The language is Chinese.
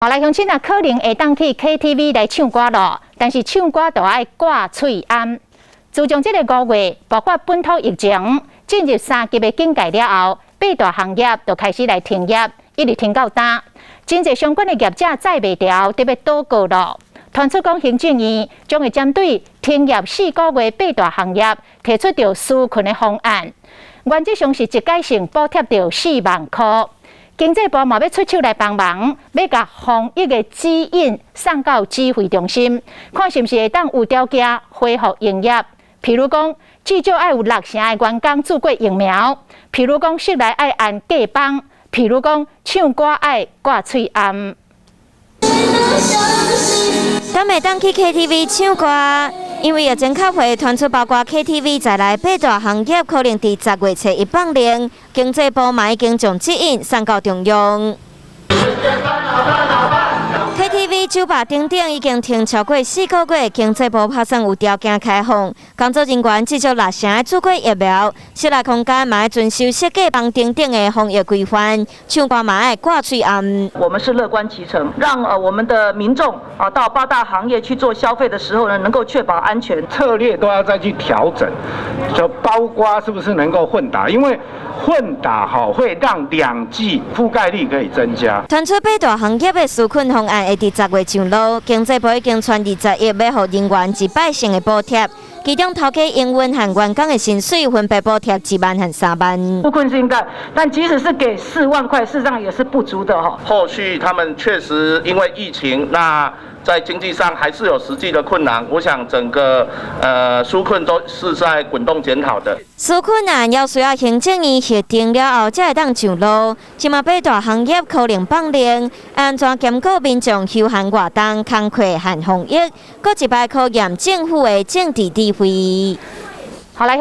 后来乡亲啊，可能会当去 KTV 来唱歌咯，但是唱歌就爱挂喙罨。自从这个5月爆发本土疫情，进入3级的警戒了后，8大行业就开始来停业，一直停到今。真侪相关的业者载袂牢，特别倒告咯。传出讲行政院将会针对停业4个月8大行业提出着纾困的方案，原则上是一改性补贴着4万块。经济部嘛要出手来帮忙，要甲防疫的指引送到指挥中心，看是不是会当有条件恢复营业。譬如讲，至少要有60成的员工注过疫苗；譬如讲，室内爱按隔板；譬如讲，唱歌爱挂喙罨。敢会当去 KTV 唱歌？因为疫情较会传出，包括 KTV 在内8大行业可能伫10月初一放零。经济部嘛已经将指引送到中央。KTV 酒吧等等已经停超过4个月，经济部打算有条件开放，工作人员至少60成的注过疫苗，室内空间嘛要遵守设计房等等的防疫规范，唱歌嘛要挂喙罨。我们是乐观其成，让我们的民众到8大行业去做消费的时候呢，能够确保安全。策略都要再去调整，就包括是不是能够混打，因为混打会让2剂覆盖率可以增加。传出8大行业的纾困方案会伫10月上路，经济部已经传20亿要予人员100成的补贴，其中头家营运和员工的薪水分别补贴2万和3万。纾困是应该，但即使是给4万块，事实上也是不足的哈。后续他们确实因为疫情，那在经济上还是有实际的困难。我想整个纾困都是在滚动检讨的。纾困案要需要行政院核定了后，才会当上路。今嘛8大行业可能放零，安怎兼顾民众休闲活动、工课和防疫，搁一摆考验政府的政治智慧。好来。